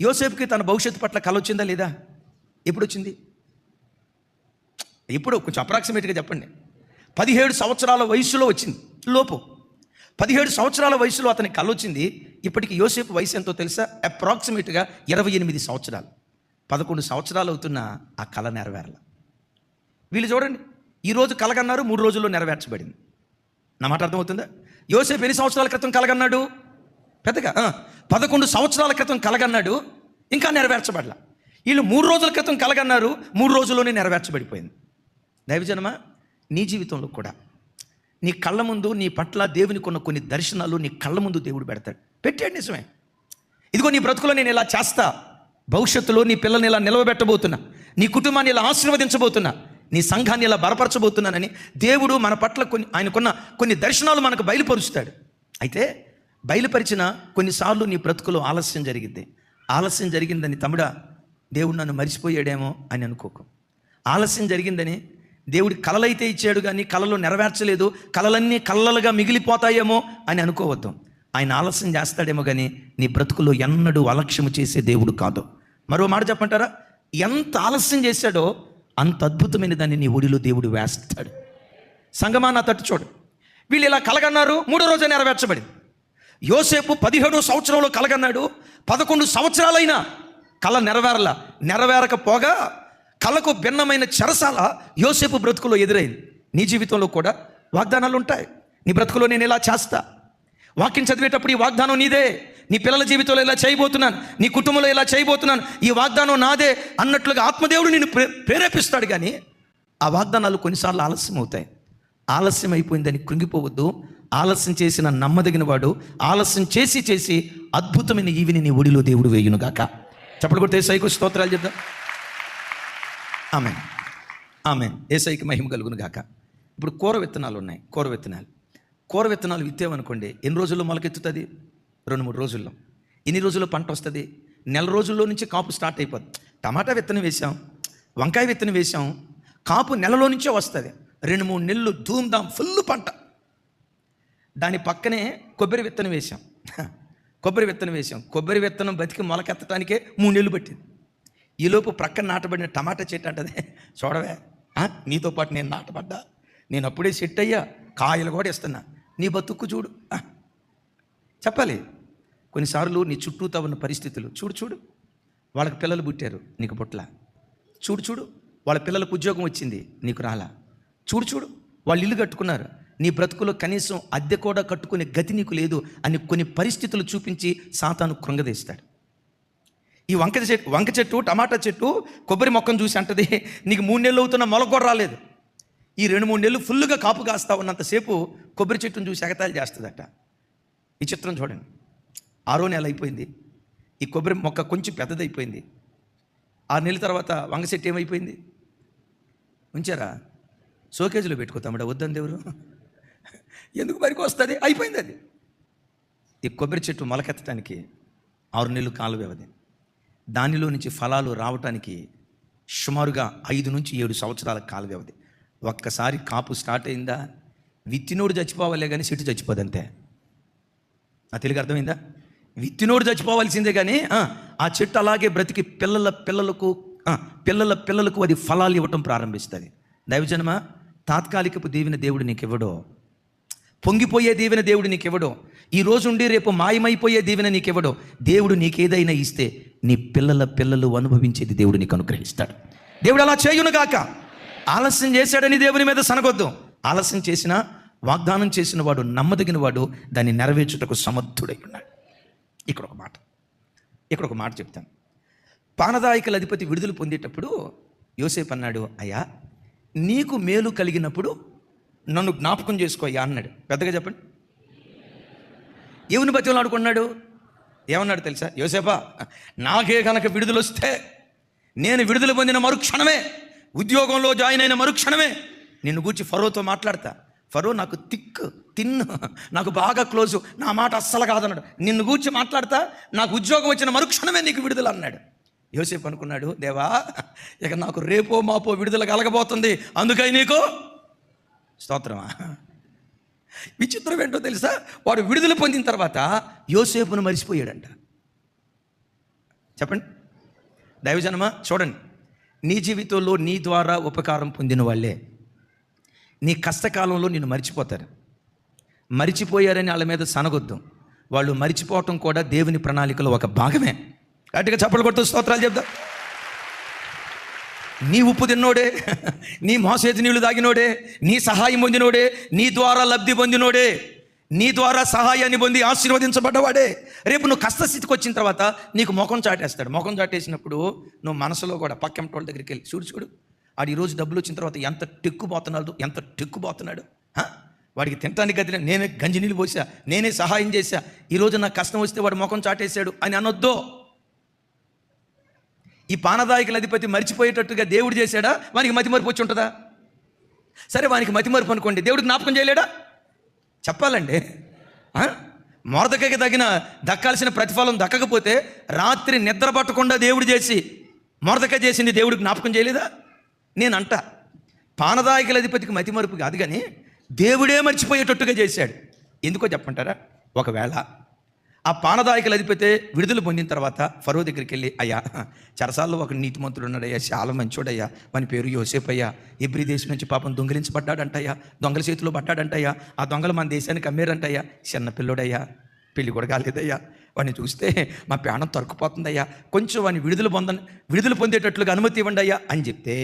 యోసేపుకి తన భవిష్యత్తు పట్ల కల వచ్చిందా లేదా? ఎప్పుడు వచ్చింది? ఎప్పుడు? కొంచెం అప్రాక్సిమేట్గా చెప్పండి. 17 సంవత్సరాల వయసులో వచ్చింది. 17 సంవత్సరాల వయసులో అతనికి కల వచ్చింది. ఇప్పటికి యోసేపు వయసు ఎంతో తెలుసా? అప్రాక్సిమేట్గా 28 సంవత్సరాలు. 11 సంవత్సరాలు అవుతున్న ఆ కళ నెరవేరాల. వీళ్ళు చూడండి, ఈరోజు కలగన్నారు, 3 రోజుల్లో నెరవేర్చబడింది. నా మాట అర్థమవుతుందా? యోసేపు ఎన్ని సంవత్సరాల క్రితం కలగన్నాడు? పెద్దగా 11 సంవత్సరాల క్రితం కలగన్నాడు, ఇంకా నెరవేర్చబడలా. వీళ్ళు 3 రోజుల క్రితం కలగన్నారు, 3 రోజుల్లోనే నెరవేర్చబడిపోయింది. దైవజనమా, నీ జీవితంలో కూడా నీ కళ్ళ ముందు నీ పట్ల దేవునికి ఉన్న కొన్ని దర్శనాలు నీ కళ్ళ ముందు దేవుడు పెడతాడు. పెట్టాడు, నిజమే. ఇదిగో నీ బ్రతుకులో నేను ఇలా చేస్తా, భవిష్యత్తులో నీ పిల్లల్ని ఇలా నిలవబెట్టబోతున్నా, నీ కుటుంబాన్ని ఇలా ఆశీర్వదించబోతున్నా, నీ సంఘాన్ని ఇలా బలపరచబోతున్నానని దేవుడు మన పట్ల ఆయనకున్న కొన్ని దర్శనాలు మనకు బయలుపరుస్తాడు. అయితే బయలుపరిచిన కొన్నిసార్లు నీ బ్రతుకులో ఆలస్యం జరిగింది. ఆలస్యం జరిగిందని తమ్ముడా దేవుడు నన్ను మర్చిపోయాడేమో అని అనుకోకు. ఆలస్యం జరిగిందని దేవుడి కలలైతే ఇచ్చాడు కానీ కలలో నెరవేర్చలేదు, కలలన్నీ కళ్ళలుగా మిగిలిపోతాయేమో అని అనుకోవద్దు. ఆయన ఆలస్యం చేస్తాడేమో కానీ నీ బ్రతుకులో ఎన్నడూ అలక్ష్యము చేసే దేవుడు కాదు. మరో మాట చెప్పంటారా? ఎంత ఆలస్యం చేశాడో అంత అద్భుతమైన దాన్ని నీ ఒడిలో దేవుడు వేస్తాడు. సంగమా, నా తట్టు చూడు. వీళ్ళు ఇలా కలగన్నారు, 3వ రోజే నెరవేర్చబడింది. యోసేపు 17వ సంవత్సరంలో కలగన్నాడు, 11 సంవత్సరాలైనా కళ నెరవేరకపోగా కళకు భిన్నమైన చెరసాల యోసేపు బ్రతుకులో ఎదురైంది. నీ జీవితంలో కూడా వాగ్దానాలు ఉంటాయి. నీ బ్రతుకులో నేను ఇలా చేస్తా, వాక్యం చదివేటప్పుడు ఈ వాగ్దానం నీదే, నీ పిల్లల జీవితంలో ఇలా చేయబోతున్నాను, నీ కుటుంబంలో ఇలా చేయబోతున్నాను, ఈ వాగ్దానం నాదే అన్నట్లుగా ఆత్మదేవుడు నిన్ను ప్రేరేపిస్తాడు. కానీ ఆ వాగ్దానాలు కొన్నిసార్లు ఆలస్యం అవుతాయి. ఆలస్యం అయిపోయిందని కృంగిపోవద్దు. ఆలస్యం చేసిన నమ్మదగిన వాడు ఆలస్యం చేసి అద్భుతమైన ఈవిని నీ ఒడిలో దేవుడు వేయునుగాక. చప్పట్లు కొడితే యేసయ్యకు స్తోత్రాలు చెప్దాం. ఆమేన్, ఆమేన్. యేసయ్యకి మహిమ కలుగును గాక. ఇప్పుడు కూర విత్తనాలు ఉన్నాయి. కూర విత్తనాలు విత్తేమనుకోండి, ఎన్ని రోజుల్లో మొలకెత్తుతుంది? 2-3 రోజుల్లో. ఎన్ని రోజుల్లో పంట వస్తుంది? 1 నెల రోజుల్లో నుంచి కాపు స్టార్ట్ అయిపోద్ది. టమాటా విత్తనం వేసాం, వంకాయ విత్తనం వేసాం, కాపు నెలలో నుంచే వస్తుంది. 2-3 నెలలు ధూమ్ధాం ఫుల్ పంట. దాని పక్కనే కొబ్బరి విత్తనం వేసాం. కొబ్బరి విత్తనం బతికి మొలకెత్తడానికే 3 నెలలు పట్టింది. ఈలోపు ప్రక్కన నాటబడిన టమాటా చెట్టు అంటది, చూడవే నీతో పాటు నేను నాటబడ్డా, నేను అప్పుడే సెట్ అయ్యా, కాయలు కూడా ఇస్తున్నా, నీ బతుక్కు చూడు. చెప్పాలి. కొన్నిసార్లు నీ చుట్టూతో ఉన్న పరిస్థితులు చూడు. వాళ్ళకి పిల్లలు పుట్టారు, నీకు పుట్ల. చూడు వాళ్ళ పిల్లలకు ఉద్యోగం వచ్చింది, నీకు రాలా. చూడు వాళ్ళు ఇల్లు కట్టుకున్నారు, నీ బ్రతుకులో కనీసం అద్దె కూడా కట్టుకునే గతి నీకు లేదు అని కొన్ని పరిస్థితులు చూపించి సాతాను కృంగదీస్తాడు. ఈ వంక చెట్టు, టమాటా చెట్టు, కొబ్బరి మొక్కను చూసి అంటది, నీకు 3 నెలలు అవుతున్న మొలక కూడా రాలేదు. ఈ 2-3 నెలలు ఫుల్గా కాపు కాస్తా ఉన్నంతసేపు కొబ్బరి చెట్టును చూసి ఎగతాళి చేస్తుందట. ఈ చిత్రం చూడండి. 6వ నెల అయిపోయింది, ఈ కొబ్బరి మొక్క కొంచెం పెద్దదైపోయింది. 6 నెలల తర్వాత వంగ చెట్టు ఏమైపోయింది? ఉంచారా? షోకేజ్లో పెట్టుకోతామడ, వద్దని దేవుడు ఎందుకు పనికి వస్తుంది? అయిపోయింది అది. ఈ కొబ్బరి చెట్టు మొలకెత్తడానికి 6 నెలలు కాల వ్యవధి. దానిలో నుంచి ఫలాలు రావటానికి సుమారుగా 5 నుంచి 7 సంవత్సరాల కాల వ్యవధి. ఒక్కసారి కాపు స్టార్ట్ అయిందా, విత్తినోడు చచ్చిపోవాలే కానీ చెట్టు చచ్చిపోదంతే. ఆ తెలుగు అర్థమైందా? విత్తినోడు చచ్చిపోవాల్సిందే కానీ ఆ చెట్టు అలాగే బ్రతికి పిల్లల పిల్లలకు అది ఫలాలు ఇవ్వటం ప్రారంభిస్తుంది. దైవజనమా, తాత్కాలికపు దీవెన దేవుడు నీకు ఇవ్వడో, పొంగిపోయే దీవెన దేవుడు నీకు ఇవ్వడో, ఈ రోజు ఉండి రేపు మాయమైపోయే దీవెన నీకు ఇవ్వడో. దేవుడు నీకేదైనా ఇస్తే నీ పిల్లలు అనుభవించేది దేవుడు నీకు అనుగ్రహిస్తాడు. దేవుడు అలా చేయునుగాక. ఆలస్యం చేశాడని దేవుని మీద సనగొద్దు. ఆలస్యం చేసినా వాగ్దానం చేసిన వాడు నమ్మదగిన వాడు, దాన్ని నెరవేర్చుటకు సమర్థుడై ఉన్నాడు. ఇక్కడ ఒక మాట చెప్తాను. పానదాయకుల అధిపతి విడుదల పొందేటప్పుడు యోసేపు అన్నాడు, అయ్యా నీకు మేలు కలిగినప్పుడు నన్ను జ్ఞాపకం చేసుకోయ్యా అన్నాడు. పెద్దగా చెప్పండి. ఎవరిని బతిమలు ఆడుకున్నాడు? ఏమన్నాడు తెలుసా? యోసేపా, నాకే కనుక విడుదల వస్తే, నేను విడుదల పొందిన మరుక్షణమే, ఉద్యోగంలో జాయిన్ అయిన మరుక్షణమే నిన్ను గూర్చి ఫరోతో మాట్లాడతా. ఫరో నాకు తిన్ను, నాకు బాగా క్లోజు, నా మాట అస్సలు కాదన్నాడు. నిన్ను గూర్చి మాట్లాడతా, నాకు ఉద్యోగం వచ్చిన మరుక్షణమే నీకు విడుదల అన్నాడు. యోసేపు అనుకున్నాడు, దేవా ఇక నాకు రేపో మాపో విడుదల కలగబోతుంది, అందుకై నీకు స్తోత్రమా. విచిత్రం ఏంటో తెలుసా? వాడు విడుదల పొందిన తర్వాత యోసేపును మరిచిపోయాడంట. చెప్పండి దైవజనమా, చూడండి, నీ జీవితంలో నీ ద్వారా ఉపకారం పొందిన వాళ్ళే నీ కష్టకాలంలో నిన్ను మర్చిపోతారు. మరిచిపోయారని వాళ్ళ మీద సనగొద్దు. వాళ్ళు మరిచిపోవటం కూడా దేవుని ప్రణాళికలో ఒక భాగమే. గట్టిగా చప్పట్లు కొడుతూ స్తోత్రాలు చెప్తా. నీ ఉప్పు తిన్నోడే, నీ మోసేది నీళ్లు తాగినోడే, నీ సహాయం పొందినోడే, నీ ద్వారా లబ్ధి పొందినోడే, నీ ద్వారా సహాయాన్ని పొంది ఆశీర్వదించబడ్డవాడే రేపు నువ్వు కష్టస్థితికి వచ్చిన తర్వాత నీకు ముఖం చాటేస్తాడు. ముఖం చాటేసినప్పుడు నువ్వు మనసులో కూడా పక్కెంటి వాళ్ళ దగ్గరికి వెళ్ళి చూడు ఆడు ఈరోజు డబ్బులు వచ్చిన తర్వాత ఎంత టెక్కుపోతున్నాడు. వాడికి తినటానికి గది నేనే గంజి నీళ్ళు పోసా, నేనే సహాయం చేశా, ఈరోజు నాకు కష్టం వస్తే వాడు ముఖం చాటేశాడు అని అనొద్దు. ఈ పానదాయకుల అధిపతి మర్చిపోయేటట్టుగా దేవుడు చేశాడా? వానికి మతిమరుపు వచ్చి ఉంటుందా? సరే, వానికి మతిమరుపు అనుకోండి, దేవుడికి జ్ఞాపకం చేయలేడా? చెప్పాలండి. మొరదకకి దక్కాల్సిన ప్రతిఫలం దక్కకపోతే రాత్రి నిద్ర పట్టకుండా దేవుడు చేసి మొరదక చేసింది దేవుడికి జ్ఞాపకం చేయలేదా? నేనంట పానదాయకుల అధిపతికి మతిమరుపు కాదు, కానీ దేవుడే మర్చిపోయేటట్టుగా చేశాడు. ఎందుకో చెప్పంటారా? ఒకవేళ ఆ పానదాయకుల అధిపతి విడుదల పొందిన తర్వాత ఫరో దగ్గరికి వెళ్ళి, అయ్యా, చెరసాల్లో ఒక నీతిమంతుడు ఉన్నాడయ్యా, చాలా మంచోడయ్యా, మన పేరు యోసేపు అయ్యా, ఎబ్రీ దేశం నుంచి పాపం దొంగిలించబడ్డాడంటయ్యా, దొంగల చేతిలో పడ్డాడంటయ్యా, ఆ దొంగలు మన దేశానికి అమ్మేరంటయ్యా, చిన్నపిల్లోడయ్యా, పెళ్ళి కూడా కాలేదయ్యా, వాడిని చూస్తే మా ప్రాణం తొరకపోతుందయ్యా, కొంచెం వాడిని విడుదల పొందేటట్లుగా అనుమతి ఇవ్వండి అయ్యా అని చెప్తే